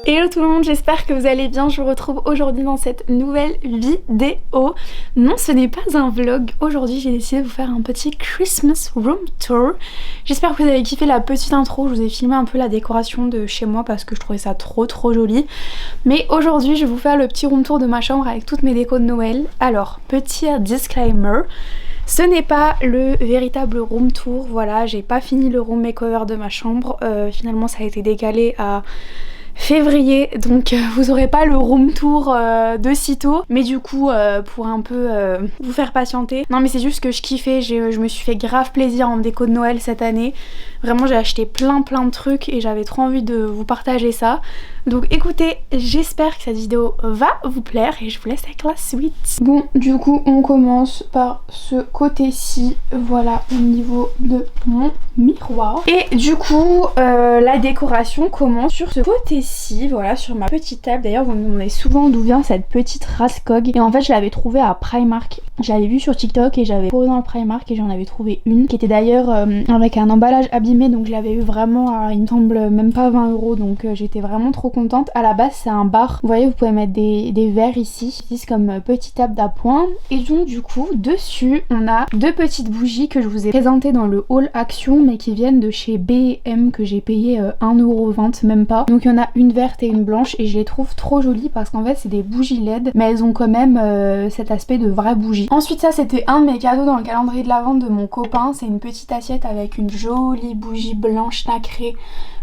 Hello tout le monde, j'espère que vous allez bien. Je vous retrouve aujourd'hui dans cette nouvelle vidéo. Non, ce n'est pas un vlog. Aujourd'hui, j'ai décidé de vous faire un petit Christmas room tour. J'espère que vous avez kiffé la petite intro. Je vous ai filmé un peu la décoration de chez moi parce que je trouvais ça trop joli. Mais aujourd'hui, je vais vous faire le petit room tour de ma chambre avec toutes mes décos de Noël. Alors, petit disclaimer. Ce n'est pas le véritable room tour, voilà, j'ai pas fini le room makeover de ma chambre. Finalement, ça a été décalé à février, donc vous aurez pas le room tour de sitôt, mais du coup pour un peu vous faire patienter. Non mais c'est juste que je kiffais, je me suis fait grave plaisir en déco de Noël cette année. Vraiment j'ai acheté plein de trucs et j'avais trop envie de vous partager ça. Donc écoutez, j'espère que cette vidéo va vous plaire et je vous laisse avec la suite. Bon, du coup on commence par ce côté-ci, voilà, au niveau de mon miroir. Et du coup la décoration commence sur ce côté-ci, voilà, sur ma petite table. D'ailleurs vous me demandez souvent d'où vient cette petite Raskog. Et en fait je l'avais trouvée à Primark. J'avais vu sur TikTok et j'avais couru dans le Primark et j'en avais trouvé une qui était d'ailleurs avec un emballage abîmé, donc je l'avais eu vraiment à, il me semble, même pas 20 €, donc j'étais vraiment trop contente. À la base c'est un bar, vous voyez, vous pouvez mettre des verres ici, qui utilisent comme petite table d'appoint. Et donc du coup dessus on a deux petites bougies que je vous ai présentées dans le haul Action, mais qui viennent de chez B&M, que j'ai payé 1,20 €, même pas. Donc il y en a une verte et une blanche et je les trouve trop jolies parce qu'en fait c'est des bougies LED, mais elles ont quand même cet aspect de vraie bougie. Ensuite ça c'était un de mes cadeaux dans le calendrier de l'Avent de mon copain, c'est une petite assiette avec une jolie bougie blanche nacrée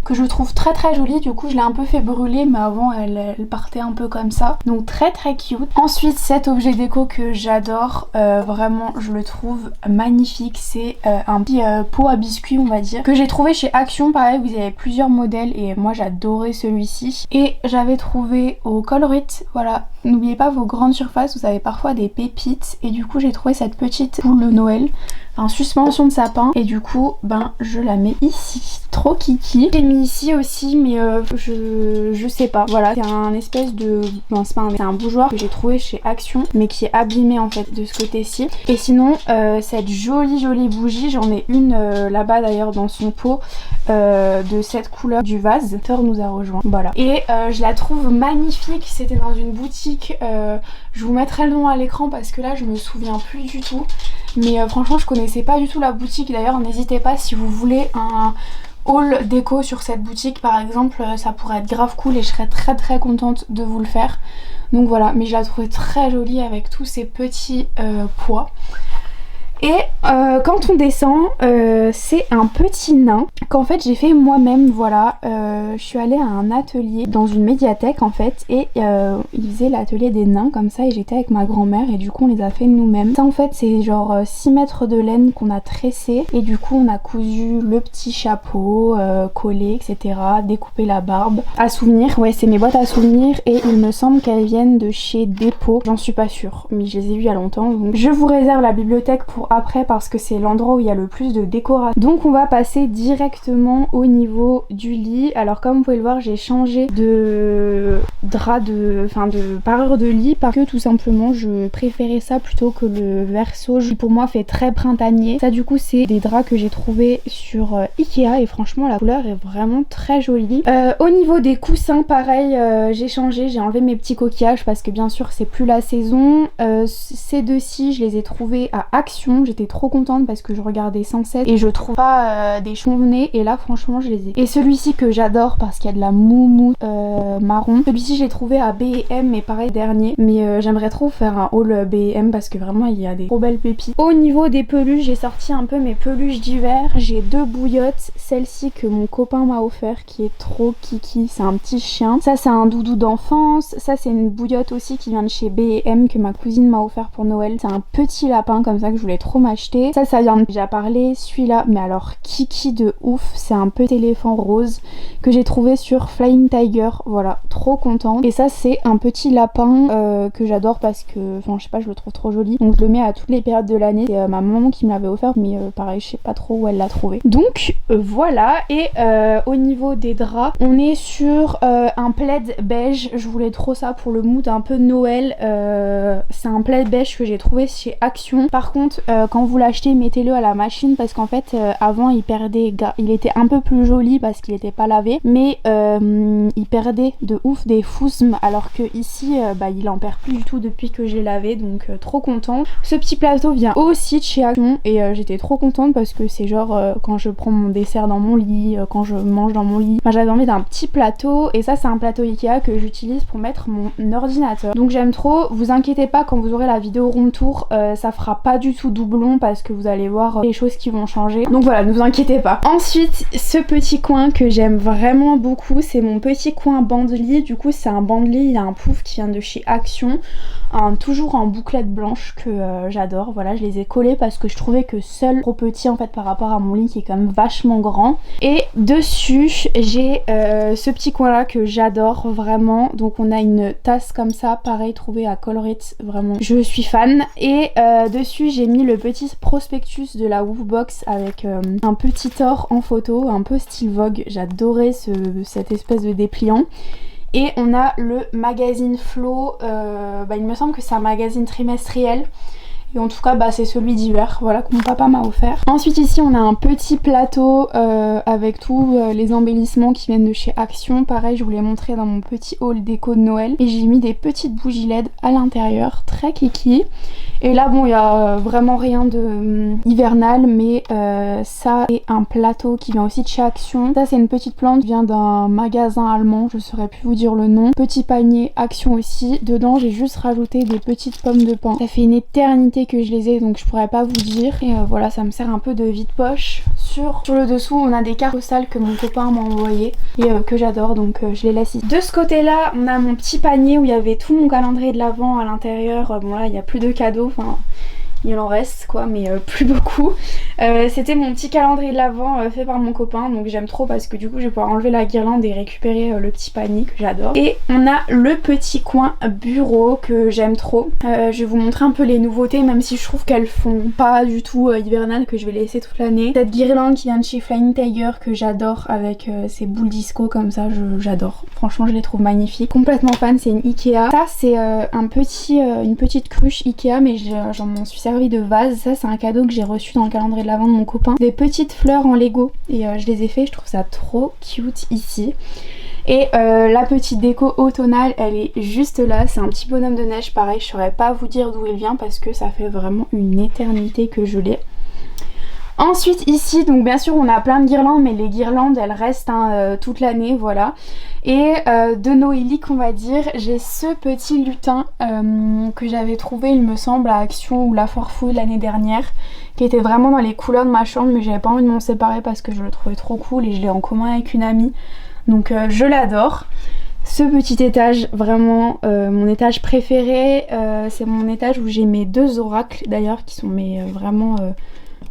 que je trouve très jolie. Du coup je l'ai un peu fait brûler, mais avant elle partait un peu comme ça, donc très cute. Ensuite cet objet déco que j'adore, vraiment je le trouve magnifique, c'est un petit pot à biscuits on va dire, que j'ai trouvé chez Action. Pareil, vous avez plusieurs modèles et moi j'adorais celui-ci, et j'avais trouvé au Colorit. Voilà, n'oubliez pas vos grandes surfaces, vous avez parfois des pépites, et du coup j'ai trouvé cette petite boule de Noël en suspension de sapin, et du coup ben je la mets ici, trop kiki. J'ai mis ici aussi, mais je sais pas, voilà, c'est un espèce de, non c'est pas c'est un bougeoir que j'ai trouvé chez Action mais qui est abîmé en fait de ce côté-ci. Et sinon cette jolie bougie, j'en ai une là-bas d'ailleurs dans son pot, de cette couleur du vase. Thor nous a rejoint, voilà, et je la trouve magnifique. C'était dans une boutique, je vous mettrai le nom à l'écran parce que là je me souviens plus du tout, mais franchement je connaissais pas du tout la boutique. D'ailleurs n'hésitez pas, si vous voulez un haul déco sur cette boutique par exemple, ça pourrait être grave cool et je serais très contente de vous le faire. Donc voilà, mais je la trouvais très jolie avec tous ces petits pois. Et quand on descend, c'est un petit nain qu'en fait j'ai fait moi-même, voilà. Je suis allée à un atelier dans une médiathèque en fait, et ils faisaient l'atelier des nains comme ça, et j'étais avec ma grand-mère et du coup on les a fait nous-mêmes. Ça en fait c'est genre 6 mètres de laine qu'on a tressé, et du coup on a cousu le petit chapeau, collé, etc. Découpé la barbe. À souvenirs, ouais, c'est mes boîtes à souvenirs, et il me semble qu'elles viennent de chez Dépôt, j'en suis pas sûre, mais je les ai vues il y a longtemps. Donc je vous réserve la bibliothèque pour après parce que c'est l'endroit où il y a le plus de décoration. Donc on va passer directement au niveau du lit. Alors comme vous pouvez le voir, j'ai changé de drap, de parure de lit parce que tout simplement je préférais ça plutôt que le vert sauge qui pour moi fait très printanier. Ça du coup c'est des draps que j'ai trouvé sur Ikea et franchement la couleur est vraiment très jolie. Au niveau des coussins pareil, j'ai changé, j'ai enlevé mes petits coquillages parce que bien sûr c'est plus la saison. Ces deux-ci je les ai trouvés à Action. J'étais trop contente parce que je regardais sans cesse et je trouve pas des chauvenets, et là franchement je les ai. Et celui-ci que j'adore parce qu'il y a de la moumoute marron, celui-ci j'ai trouvé à B&M, mais pareil dernier, mais j'aimerais trop faire un haul B&M parce que vraiment il y a des trop belles pépites. Au niveau des peluches, j'ai sorti un peu mes peluches d'hiver. J'ai deux bouillottes, celle-ci que mon copain m'a offert qui est trop kiki, c'est un petit chien. Ça c'est un doudou d'enfance. Ça c'est une bouillotte aussi qui vient de chez B&M que ma cousine m'a offert pour Noël. C'est un petit lapin comme ça que je voulais trop m'acheter. Ça vient de, déjà parlé, celui-là, mais alors kiki de ouf, c'est un petit éléphant rose que j'ai trouvé sur Flying Tiger, voilà, trop contente. Et ça c'est un petit lapin que j'adore parce que, enfin je sais pas, je le trouve trop joli, donc je le mets à toutes les périodes de l'année. C'est ma maman qui me l'avait offert, mais pareil je sais pas trop où elle l'a trouvé. Donc voilà. Et au niveau des draps, on est sur un plaid beige. Je voulais trop ça pour le mood un peu Noël. C'est un plaid beige que j'ai trouvé chez Action. Par contre quand vous l'achetez, mettez-le à la machine parce qu'en fait avant il était un peu plus joli parce qu'il n'était pas lavé, mais il perdait de ouf des fousmes, alors que ici il en perd plus du tout depuis que j'ai lavé, donc trop content. Ce petit plateau vient aussi de chez Action et j'étais trop contente parce que c'est genre quand je prends mon dessert dans mon lit, quand je mange dans mon lit, j'avais envie d'un petit plateau, et ça c'est un plateau Ikea que j'utilise pour mettre mon ordinateur, donc j'aime trop. Vous inquiétez pas, quand vous aurez la vidéo room tour ça fera pas du tout doublon parce que vous allez voir les choses qui vont changer, donc voilà, ne vous inquiétez pas. Ensuite, ce petit coin que j'aime vraiment beaucoup, c'est mon petit coin banc de lit. Du coup c'est un banc de lit, il y a un pouf qui vient de chez Action, toujours en bouclette blanche que j'adore. Voilà, je les ai collés parce que je trouvais que seul trop petit en fait par rapport à mon lit qui est quand même vachement grand. Et dessus j'ai ce petit coin là que j'adore vraiment. Donc on a une tasse comme ça, pareil, trouvée à Colorit, vraiment je suis fan. Et dessus j'ai mis le petit prospectus de la Woofbox avec un petit or en photo, un peu style Vogue. J'adorais cette espèce de dépliant. Et on a le magazine Flow, il me semble que c'est un magazine trimestriel. Et en tout cas c'est celui d'hiver, voilà, que mon papa m'a offert. Ensuite ici on a un petit plateau avec tous les embellissements qui viennent de chez Action. Pareil, je vous l'ai montré dans mon petit haul déco de Noël. Et j'ai mis des petites bougies LED à l'intérieur, très kiki. Et là bon, il y a vraiment rien de hivernal, mais ça c'est un plateau qui vient aussi de chez Action. Ça c'est une petite plante qui vient d'un magasin allemand, je saurais plus vous dire le nom. Petit panier Action aussi. Dedans j'ai juste rajouté des petites pommes de pin. Ça fait une éternité que je les ai, donc je pourrais pas vous dire. Et voilà, ça me sert un peu de vide-poche. Sur le dessous on a des cartes postales que mon copain m'a envoyé et que j'adore, donc je les laisse ici. De ce côté là on a mon petit panier où il y avait tout mon calendrier de l'Avent à l'intérieur. Bon là il n'y a plus de cadeaux, enfin il en reste quoi, mais plus beaucoup. C'était mon petit calendrier de l'Avent fait par mon copain, donc j'aime trop parce que du coup je vais pouvoir enlever la guirlande et récupérer le petit panier que j'adore. Et on a le petit coin bureau que j'aime trop. Je vais vous montrer un peu les nouveautés, même si je trouve qu'elles font pas du tout hivernales, que je vais laisser toute l'année. Cette guirlande qui vient de chez Flying Tiger que j'adore avec ces boules disco comme ça, j'adore. Franchement je les trouve magnifiques. Complètement fan, c'est une Ikea. Ça c'est une petite cruche Ikea, mais j'en m'en suis servi de vase. Ça c'est un cadeau que j'ai reçu dans le calendrier de l'Avent de mon copain. Des petites fleurs en Lego et je les ai fait, je trouve ça trop cute ici. Et la petite déco automnale elle est juste là, c'est un petit bonhomme de neige, pareil je saurais pas vous dire d'où il vient parce que ça fait vraiment une éternité que je l'ai. Ensuite ici, donc bien sûr on a plein de guirlandes, mais les guirlandes elles restent toute l'année, voilà. Et de noélique on va dire, j'ai ce petit lutin que j'avais trouvé il me semble à Action ou La Forfouille l'année dernière, qui était vraiment dans les couleurs de ma chambre, mais j'avais pas envie de m'en séparer parce que je le trouvais trop cool et je l'ai en commun avec une amie, donc je l'adore. Ce petit étage, vraiment mon étage préféré, c'est mon étage où j'ai mes deux oracles d'ailleurs qui sont vraiment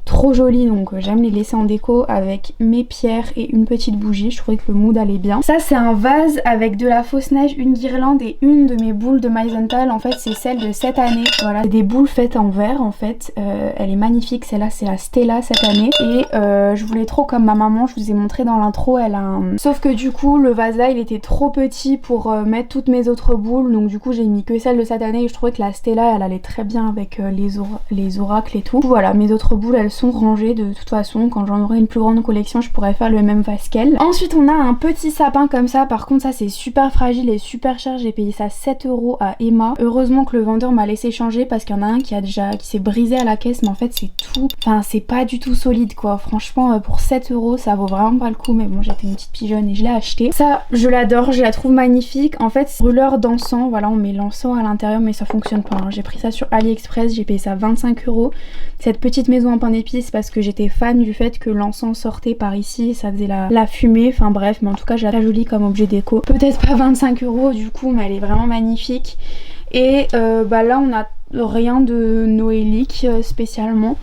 trop jolis, donc j'aime les laisser en déco avec mes pierres et une petite bougie. Je trouvais que le mood allait bien. Ça c'est un vase avec de la fausse neige, une guirlande et une de mes boules de Meisenthal. En fait c'est celle de cette année, voilà, c'est des boules faites en verre en fait. Elle est magnifique, celle-là c'est la Stella cette année et je voulais trop, comme ma maman, je vous ai montré dans l'intro, elle a un... Sauf que du coup le vase là il était trop petit pour mettre toutes mes autres boules, donc du coup j'ai mis que celle de cette année et je trouvais que la Stella elle allait très bien avec les oracles et tout. Voilà, mes autres boules elles sont rangées de toute façon, quand j'en aurai une plus grande collection je pourrais faire le même vase qu'elle. Ensuite on a un petit sapin comme ça, par contre ça c'est super fragile et super cher, j'ai payé ça 7 € à Emma. Heureusement que le vendeur m'a laissé changer parce qu'il y en a un qui s'est brisé à la caisse, mais en fait c'est tout, enfin c'est pas du tout solide quoi, franchement pour 7 € ça vaut vraiment pas le coup, mais bon j'étais une petite pigeonne et je l'ai acheté. Ça je l'adore, je la trouve magnifique, en fait c'est brûleur d'encens, voilà on met l'encens à l'intérieur mais ça fonctionne pas, hein. J'ai pris ça sur AliExpress, j'ai payé ça 25 €. Cette petite maison en pain d'épices parce que j'étais fan du fait que l'encens sortait par ici et ça faisait la fumée, enfin bref, mais en tout cas je la trouve jolie comme objet déco. Peut-être pas 25 € du coup, mais elle est vraiment magnifique. Et là on a rien de noélique spécialement.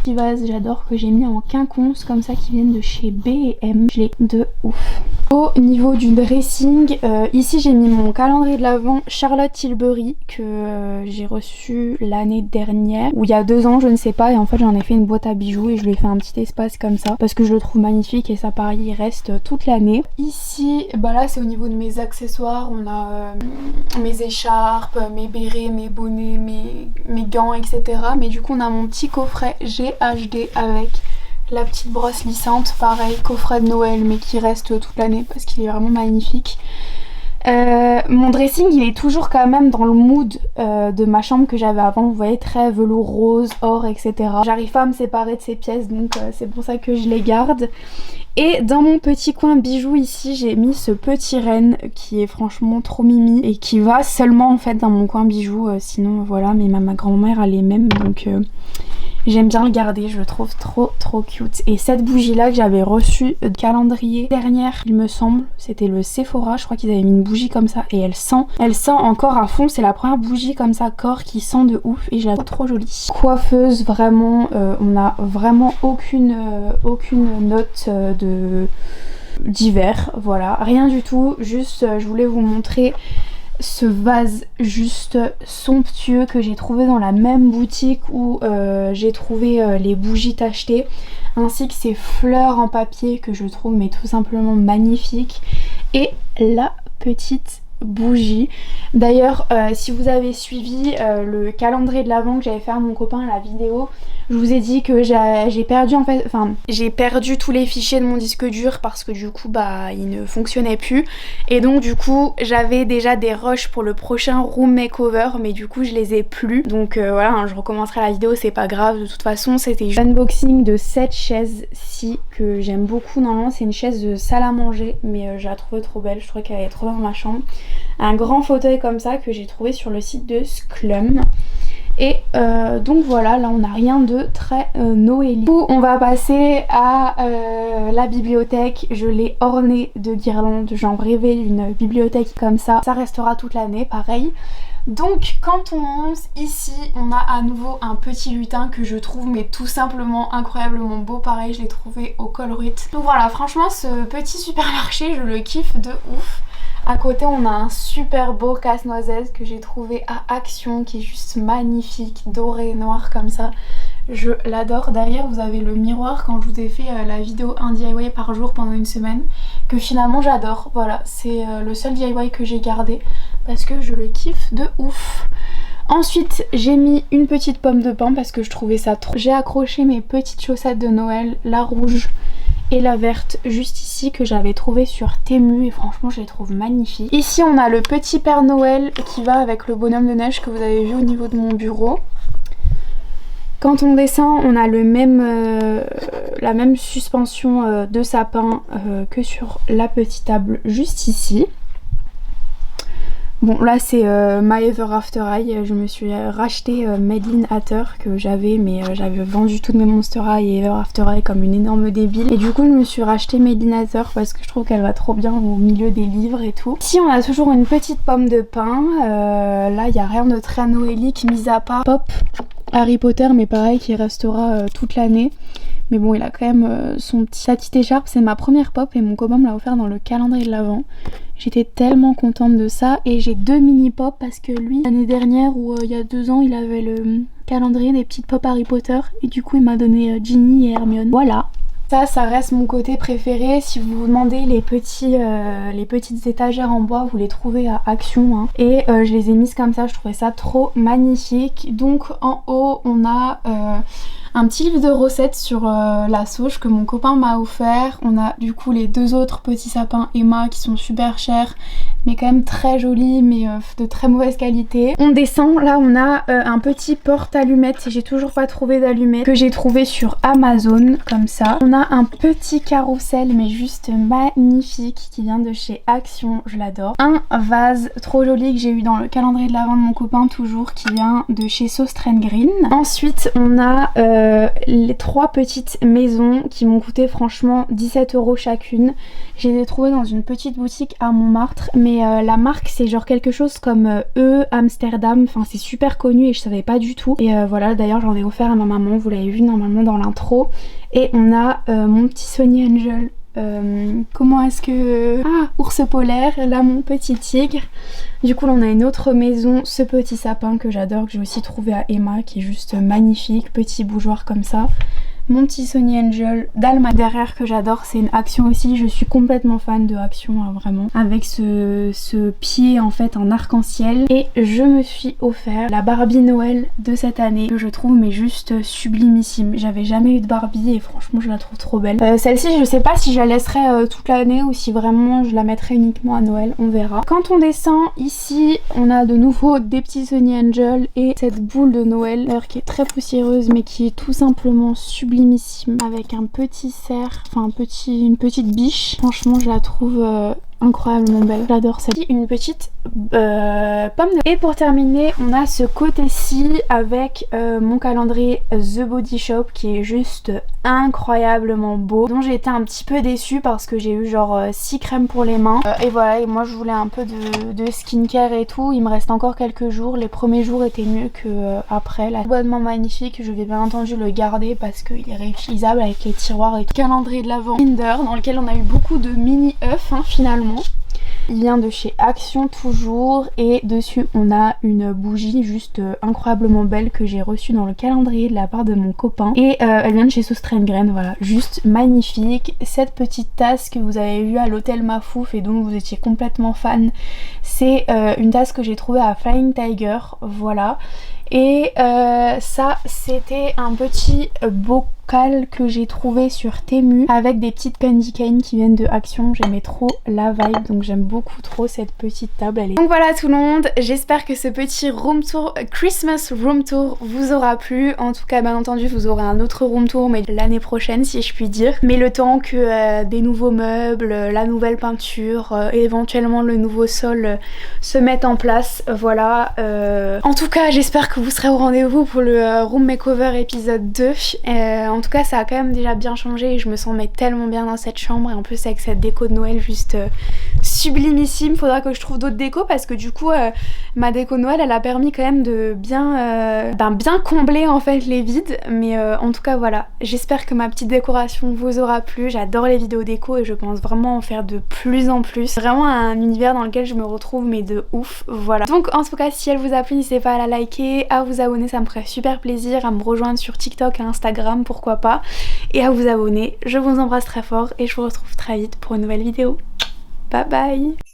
Petit vase, j'adore, que j'ai mis en quinconce comme ça, qui viennent de chez B&M. Je l'ai de ouf. Au niveau du dressing, ici j'ai mis mon calendrier de l'Avent Charlotte Tilbury que j'ai reçu l'année dernière ou il y a 2 ans, je ne sais pas, et en fait j'en ai fait une boîte à bijoux et je lui ai fait un petit espace comme ça parce que je le trouve magnifique et ça pareil il reste toute l'année. Ici bah là c'est au niveau de mes accessoires, on a mes écharpes, mes bérets, mes bonnets, mes gants, etc. Mais du coup on a mon petit coffret GHD avec la petite brosse lissante, pareil, coffret de Noël mais qui reste toute l'année parce qu'il est vraiment magnifique. Mon dressing il est toujours quand même dans le mood de ma chambre que j'avais avant, vous voyez, très velours rose, or, etc. J'arrive pas à me séparer de ces pièces donc c'est pour ça que je les garde. Et dans mon petit coin bijoux ici j'ai mis ce petit renne qui est franchement trop mimi et qui va seulement en fait dans mon coin bijoux, sinon voilà, mais ma grand-mère a les mêmes donc j'aime bien le garder, je le trouve trop cute. Et cette bougie là que j'avais reçue de calendrier dernière il me semble, c'était le Sephora, je crois qu'ils avaient mis une bougie comme ça et elle sent encore à fond, c'est la première bougie comme ça corps qui sent de ouf et je la trouve trop jolie. Coiffeuse vraiment, on a vraiment aucune note d'hiver, voilà, rien du tout, juste je voulais vous montrer ce vase juste somptueux que j'ai trouvé dans la même boutique où j'ai trouvé les bougies tachetées, ainsi que ces fleurs en papier que je trouve mais tout simplement magnifiques, et la petite bougie. D'ailleurs si vous avez suivi le calendrier de l'Avent que j'avais fait à mon copain, la vidéo, je vous ai dit que j'ai perdu en fait, enfin j'ai perdu tous les fichiers de mon disque dur parce que du coup bah il ne fonctionnait plus et donc du coup j'avais déjà des rushs pour le prochain room makeover mais du coup je les ai plus, donc voilà hein, je recommencerai la vidéo, c'est pas grave, de toute façon c'était juste unboxing de cette chaise-ci que j'aime beaucoup. Normalement c'est une chaise de salle à manger mais je la trouvais trop belle, je trouvais qu'elle allait trop dans ma chambre. Un grand fauteuil comme ça que j'ai trouvé sur le site de Sclum. Et donc voilà, là on n'a rien de très noëli. Du coup on va passer à la bibliothèque. Je l'ai ornée de guirlandes, j'en rêvais d'une bibliothèque comme ça restera toute l'année pareil. Donc quand on monte ici, on a à nouveau un petit lutin que je trouve mais tout simplement incroyablement beau, pareil je l'ai trouvé au Colruyt. Donc voilà, franchement ce petit supermarché je le kiffe de ouf. À côté on a un super beau casse-noisette que j'ai trouvé à Action qui est juste magnifique, doré, noir comme ça. Je l'adore. Derrière vous avez le miroir quand je vous ai fait la vidéo 1 DIY par jour pendant une semaine, que finalement j'adore. Voilà, c'est le seul DIY que j'ai gardé parce que je le kiffe de ouf. Ensuite j'ai mis une petite pomme de pain parce que je trouvais ça trop... J'ai accroché mes petites chaussettes de Noël, la rouge et la verte juste ici que j'avais trouvé sur Temu et franchement je les trouve magnifiques. Ici on a le petit Père Noël qui va avec le bonhomme de neige que vous avez vu au niveau de mon bureau. Quand on descend on a le même, la même suspension de sapin que sur la petite table juste ici. Bon là c'est My Ever After Eye, je me suis racheté Madeline Hatter que j'avais mais j'avais vendu toutes mes Monster High et Ever After Eye comme une énorme débile. Et du coup je me suis racheté Madeline Hatter parce que je trouve qu'elle va trop bien au milieu des livres et tout. Ici on a toujours une petite pomme de pain, là il n'y a rien de très noélique mis à part Pop Harry Potter mais pareil qui restera toute l'année. Mais bon il a quand même sa petite écharpe, c'est ma première pop et mon copain me l'a offert dans le calendrier de l'Avent. J'étais tellement contente de ça et j'ai 2 mini pop parce que lui l'année dernière ou il y a 2 ans il avait le calendrier des petites pop Harry Potter et du coup il m'a donné Ginny et Hermione. Voilà. Ça reste mon côté préféré. Si vous vous demandez les petites étagères en bois, vous les trouvez à Action hein. Et je les ai mises comme ça, je trouvais ça trop magnifique. Donc en haut on a un petit livre de recettes sur la sauge que mon copain m'a offert. On a du coup les 2 autres petits sapins Emma qui sont super chers mais quand même très jolis mais de très mauvaise qualité. On descend, là on a un petit porte-allumettes, j'ai toujours pas trouvé d'allumettes, que j'ai trouvé sur Amazon comme ça. On a un petit carrousel mais juste magnifique qui vient de chez Action, je l'adore. Un vase trop joli que j'ai eu dans le calendrier de l'Avent de mon copain toujours qui vient de chez Sauce Green. Ensuite on a les 3 petites maisons qui m'ont coûté franchement 17 € chacune. Je les ai trouvées dans une petite boutique à Montmartre mais mais la marque c'est genre quelque chose comme Amsterdam, enfin c'est super connu et je savais pas du tout. Et voilà, d'ailleurs j'en ai offert à ma maman, vous l'avez vu normalement dans l'intro. Et on a mon petit Sony Angel. Comment est-ce que... Ah, ours polaire, là mon petit tigre. Du coup là on a une autre maison, ce petit sapin que j'adore, que j'ai aussi trouvé à Emma, qui est juste magnifique, petit bougeoir comme ça. Mon petit Sony Angel d'Alma derrière que j'adore, c'est une Action aussi, je suis complètement fan de Action hein, vraiment. Avec ce pied en fait en arc-en-ciel. Et je me suis offert la Barbie Noël de cette année que je trouve mais juste sublimissime. J'avais jamais eu de Barbie et franchement je la trouve trop belle. Celle-ci je sais pas si je la laisserai toute l'année ou si vraiment je la mettrai uniquement à Noël, on verra. Quand on descend ici on a de nouveau des petits Sony Angel et cette boule de Noël d'ailleurs qui est très poussiéreuse mais qui est tout simplement sublimissime avec un petit cerf, enfin une petite biche. Franchement je la trouve incroyablement belle, j'adore celle-ci. Une petite pomme de... Et pour terminer on a ce côté-ci avec mon calendrier The Body Shop qui est juste incroyablement beau, dont j'ai été un petit peu déçue parce que j'ai eu genre 6 crèmes pour les mains et voilà, et moi je voulais un peu de skincare et tout. Il me reste encore quelques jours, les premiers jours étaient mieux que après. L'abonnement magnifique, je vais bien entendu le garder parce qu'il est réutilisable avec les tiroirs et tout. Calendrier de l'Avent Kinder dans lequel on a eu beaucoup de mini œufs hein, finalement. Il vient de chez Action toujours et dessus on a une bougie juste incroyablement belle que j'ai reçue dans le calendrier de la part de mon copain et elle vient de chez Soustrain, voilà, juste magnifique. Cette petite tasse que vous avez vue à l'hôtel Mafouf et dont vous étiez complètement fan, c'est une tasse que j'ai trouvée à Flying Tiger, voilà. Et ça c'était un petit bocal que j'ai trouvé sur Temu avec des petites candy cane qui viennent de Action. J'aimais trop la vibe, donc j'aime beaucoup trop cette petite table. Donc voilà tout le monde, j'espère que ce petit room tour, Christmas room tour vous aura plu. En tout cas bien entendu vous aurez un autre room tour mais l'année prochaine si je puis dire. Mais le temps que des nouveaux meubles, la nouvelle peinture et éventuellement le nouveau sol se mettent en place, voilà. En tout cas j'espère que vous serez au rendez-vous pour le room makeover épisode 2. En tout cas ça a quand même déjà bien changé et je me sens mais tellement bien dans cette chambre, et en plus avec cette déco de Noël juste sublimissime. Faudra que je trouve d'autres décos parce que du coup ma déco de Noël elle a permis quand même de bien combler en fait les vides. Mais en tout cas voilà, j'espère que ma petite décoration vous aura plu. J'adore les vidéos déco et je pense vraiment en faire de plus en plus. Vraiment un univers dans lequel je me retrouve mais de ouf, voilà. Donc en tout cas si elle vous a plu n'hésitez pas à la liker, à vous abonner, ça me ferait super plaisir, à me rejoindre sur TikTok et Instagram pourquoi pas, et à vous abonner. Je vous embrasse très fort et je vous retrouve très vite pour une nouvelle vidéo. Bye bye.